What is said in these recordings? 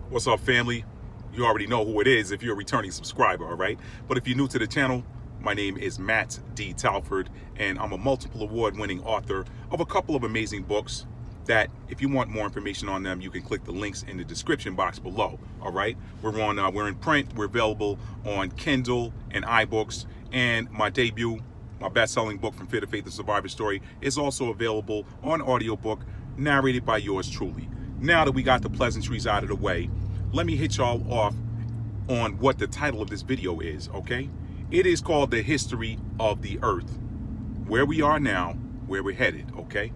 What's up, family? You already know who it is if you're a returning subscriber, all right? But if you're new to the channel, my name is Matt D. Talford, and I'm a multiple award-winning author of a couple of amazing books that, if you want more information on them, you can click the links in the description box below, all right? We're in print. We're available on Kindle and iBooks, and my debut, my best-selling book, From Fear to Faith, The Survivor Story, is also available on audiobook, narrated by yours truly. Now that we got the pleasantries out of the way, let me hit y'all off on what the title of this video is, okay? It is called The History of the Earth. Where we are now, where we're headed, okay?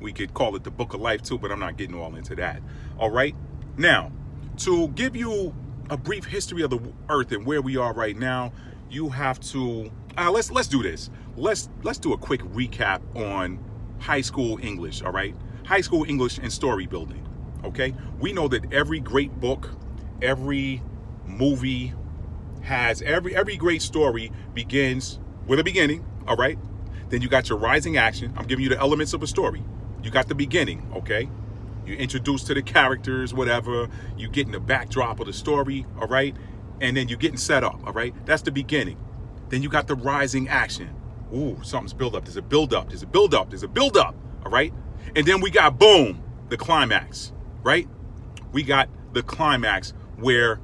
We could call it the Book of Life too, but I'm not getting all into that. All right? Now, to give you a brief history of the Earth and where we are right now, you have to let's do this. Let's do a quick recap on high school English, all right? High school English and story building, okay? We know that every great book, every movie has, every great story begins with a beginning, all right? Then you got your rising action. I'm giving you the elements of a story. You got the beginning, okay? You're introduced to the characters, whatever. You get in the backdrop of the story, all right? And then you're getting set up, all right? That's the beginning. Then you got the rising action. Ooh, something's build up. There's a build up. There's a build up. There's a build up, all right? And then we got, boom, the climax, right? We got the climax where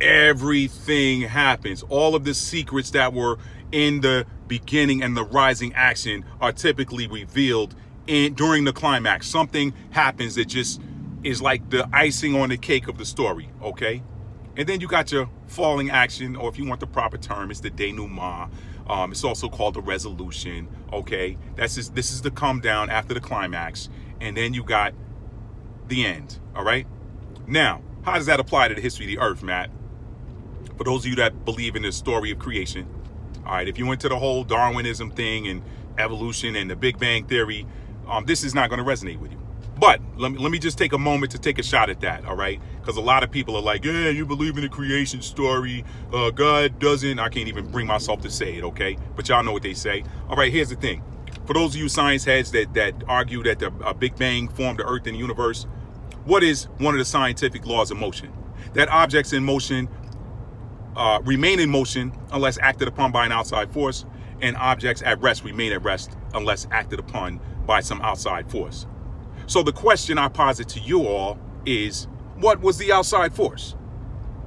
everything happens. All of the secrets that were in the beginning and the rising action are typically revealed during the climax. Something happens that just is like the icing on the cake of the story, okay? And then you got your falling action, or if you want the proper term, it's the denouement. It's also called the resolution, okay? This is the come down after the climax. And then you got the end, all right? Now, how does that apply to the history of the Earth, Matt? For those of you that believe in the story of creation, all right, if you went to the whole Darwinism thing and evolution and the Big Bang Theory, this is not going to resonate with you. But let me just take a moment to take a shot at that, all right? Because a lot of people are like, yeah, you believe in the creation story. God doesn't. I can't even bring myself to say it, okay? But y'all know what they say. All right, here's the thing. For those of you science heads that argue that the Big Bang formed the Earth and the universe, what is one of the scientific laws of motion? That objects in motion remain in motion unless acted upon by an outside force, and objects at rest remain at rest unless acted upon by some outside force. So the question I posit to you all is, what was the outside force?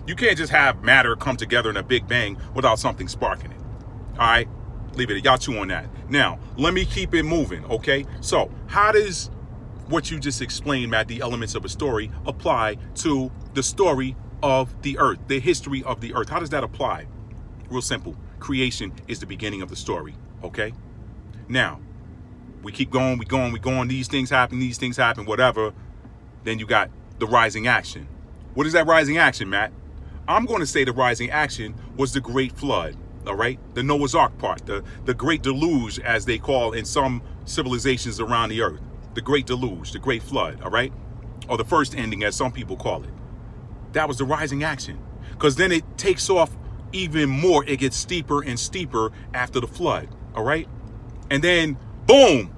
You can't just have matter come together in a Big Bang without something sparking it. All right? Leave it. Y'all chew on that. Now, let me keep it moving, okay? So how does what you just explained, Matt, the elements of a story, apply to the story of the Earth, the history of the Earth? How does that apply? Real simple. Creation is the beginning of the story, okay? Now, we keep going, we going, these things happen, whatever. Then you got the rising action. What is that rising action, Matt? I'm going to say the rising action was the Great Flood, all right? The Noah's Ark part, the Great Deluge, as they call in some civilizations around the Earth. The Great Deluge, the Great Flood, all right? Or the first ending, as some people call it. That was the rising action. Because then it takes off even more. It gets steeper and steeper after the flood, all right? And then, boom,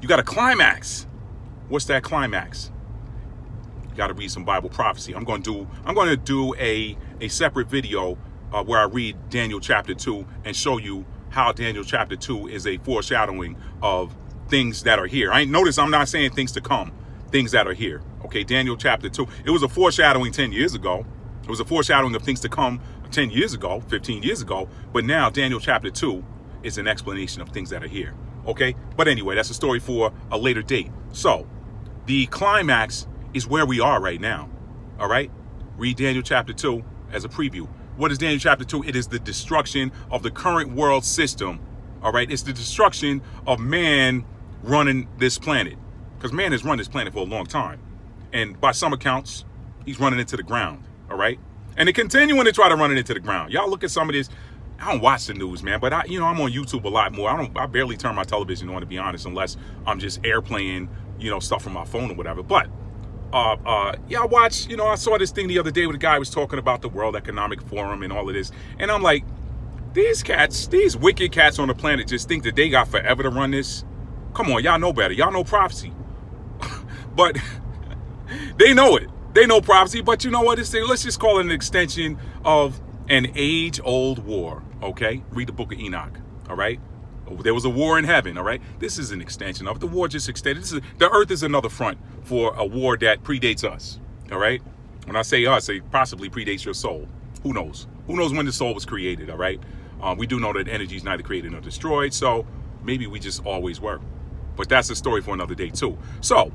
you got a climax. What's that climax? You got to read some Bible prophecy. I'm going to do a separate video where I read Daniel chapter 2 and show you how Daniel chapter 2 is a foreshadowing of things that are here. Notice I'm not saying things to come, things that are here. Okay, Daniel chapter 2. It was a foreshadowing 10 years ago. It was a foreshadowing of things to come 10 years ago, 15 years ago. But now Daniel chapter 2 is an explanation of things that are here. Okay, but anyway, that's a story for a later date. So the climax is where we are right now. All right, read Daniel chapter 2 as a preview. What is Daniel chapter 2? It is the destruction of the current world system. All right, it's the destruction of man running this planet, because man has run this planet for a long time, and by some accounts he's running into the ground. All right, and they're continuing to try to run it into the ground. Y'all look at some of this. I don't watch the news, man, but I'm on YouTube a lot more. I barely turn my television on, to be honest, unless I'm just airplaying, stuff from my phone or whatever. But I watch, I saw this thing the other day where the guy was talking about the World Economic Forum and all of this, and I'm like, these wicked cats on the planet just think that they got forever to run this. Come on, y'all know better. Y'all know prophecy. But they know it. They know prophecy, but you know what? Let's just call it an extension of an age-old war, okay? Read the book of Enoch, all right? There was a war in heaven, all right? This is an extension of it. The war just extended. The earth is another front for a war that predates us, all right? When I say us, it possibly predates your soul. Who knows? Who knows when the soul was created, all right? We do know that energy is neither created nor destroyed, so maybe we just always were. But that's a story for another day, too. So,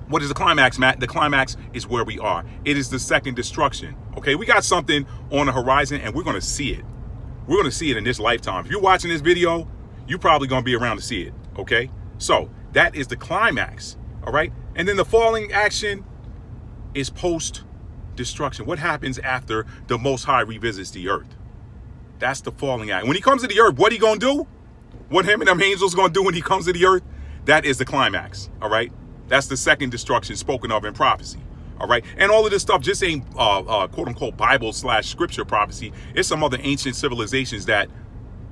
what is the climax, Matt? The climax is where we are. It is the second destruction, okay? We got something on the horizon, and we're going to see it. We're going to see it in this lifetime. If you're watching this video, you're probably going to be around to see it, okay? So, that is the climax, all right? And then the falling action is post-destruction. What happens after the Most High revisits the earth? That's the falling act. When he comes to the earth, what he going to do? What him and them angels going to do when he comes to the earth? That is the climax, all right? That's the second destruction spoken of in prophecy, all right? And all of this stuff just ain't quote-unquote Bible/scripture prophecy. It's some other ancient civilizations that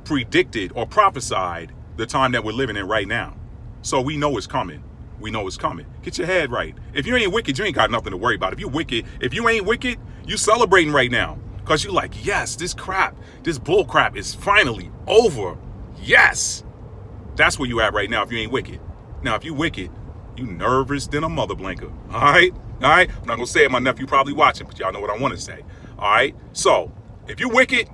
predicted or prophesied the time that we're living in right now. So we know it's coming. We know it's coming. Get your head right. If you ain't wicked, you ain't got nothing to worry about. If you ain't wicked, you celebrating right now. Because you're like, yes, this bull crap is finally over. Yes. That's where you at right now if you ain't wicked. Now, if you wicked, you nervous than a mother blanker. All right? All right? I'm not going to say it. My nephew probably watching, but y'all know what I want to say. All right? So, if you wicked,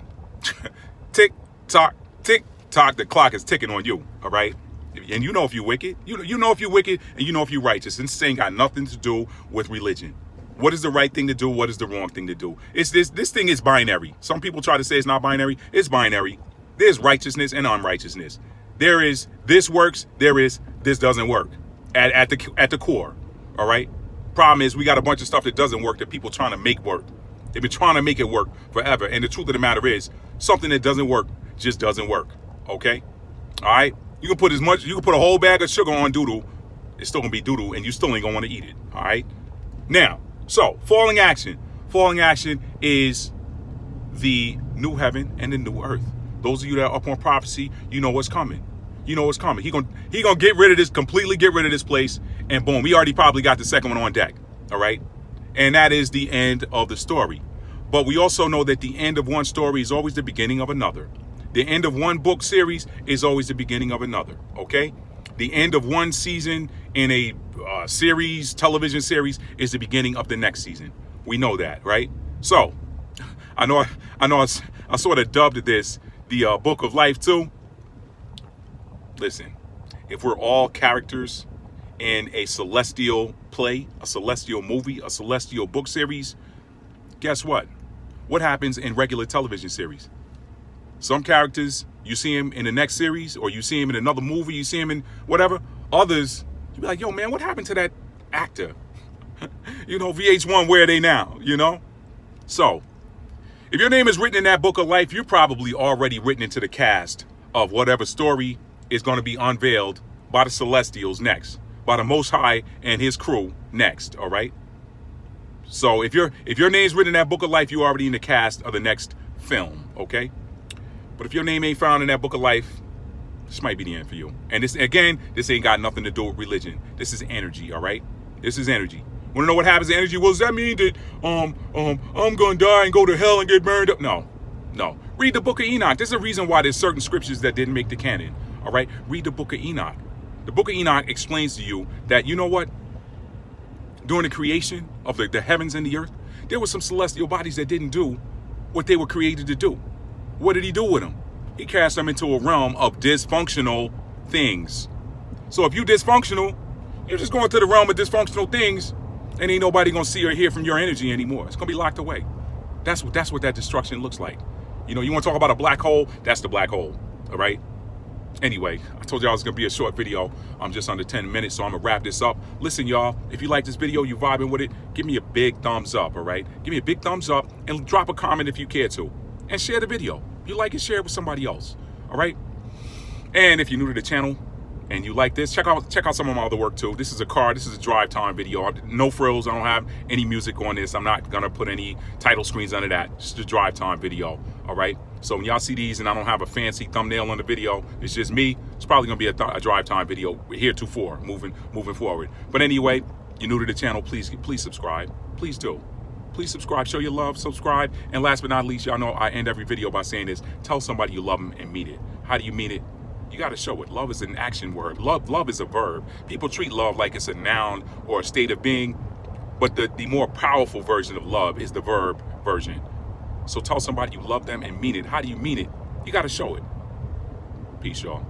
tick, tock, the clock is ticking on you. All right? And you know if you're wicked. You know if you're wicked, and you know if you're righteous. And this ain't got nothing to do with religion. What is the right thing to do? What is the wrong thing to do? It's this thing is binary. Some people try to say it's not binary. It's binary. There's righteousness and unrighteousness. There is this works. There is this doesn't work. At the core, all right? Problem is we got a bunch of stuff that doesn't work that people trying to make work. They've been trying to make it work forever. And the truth of the matter is something that doesn't work just doesn't work, okay? All right? You can put a whole bag of sugar on doodle. It's still going to be doodle and you still ain't going to want to eat it, all right? Now, so falling action. Falling action is the new heaven and the new earth. Those of you that are up on prophecy, you know what's coming. You know what's coming. He gonna get rid of this, completely get rid of this place, and boom, we already probably got the second one on deck. All right, and that is the end of the story. But we also know that the end of one story is always the beginning of another. The end of one book series is always the beginning of another. Okay, the end of one season in a television series, is the beginning of the next season. We know that, right? So, I sort of dubbed this the Book of Life too. Listen, if we're all characters in a celestial play, a celestial movie, a celestial book series, guess what? What happens in regular television series? Some characters, you see him in the next series, or you see him in another movie, you see him in whatever. Others, you be like, yo, man, what happened to that actor? VH1, where are they now, So, if your name is written in that book of life, you're probably already written into the cast of whatever story is going to be unveiled by the Celestials next, by the Most High and his crew next, all right? So if your name's written in that book of life, you're already in the cast of the next film, okay? But if your name ain't found in that book of life, this might be the end for you. And this ain't got nothing to do with religion. This is energy, all right? This is energy. Want to know what happens to energy? Well, does that mean that I'm going to die and go to hell and get burned up? No. Read the book of Enoch. There's a reason why there's certain scriptures that didn't make the canon. All right, read the book of Enoch. The book of Enoch explains to you that, you know what? During the creation of the heavens and the earth, there were some celestial bodies that didn't do what they were created to do. What did he do with them? He cast them into a realm of dysfunctional things. So if you're dysfunctional, you're just going to the realm of dysfunctional things, and ain't nobody going to see or hear from your energy anymore. It's going to be locked away. That's what that destruction looks like. You want to talk about a black hole? That's the black hole, all right? Anyway, I told y'all it's going to be a short video. I'm just under 10 minutes, so I'm going to wrap this up. Listen, y'all, if you like this video, you vibing with it, give me a big thumbs up, all right? Give me a big thumbs up and drop a comment if you care to. And share the video. If you like it, share it with somebody else, all right? And if you're new to the channel and you like this, check out some of my other work too. This is a drive time video. No frills. I don't have any music on this. I'm not going to put any title screens under that. Just a drive time video, all right? So when y'all see these and I don't have a fancy thumbnail on the video, it's just me. It's probably going to be a drive time video heretofore, moving forward. But anyway, you're new to the channel, please subscribe. Please please do. Please subscribe, show your love, subscribe. And last but not least, y'all know I end every video by saying this: tell somebody you love them and mean it. How do you mean it? You got to show it. Love is an action word. Love is a verb. People treat love like it's a noun or a state of being, but the more powerful version of love is the verb version. So tell somebody you love them and mean it. How do you mean it? You got to show it. Peace, y'all.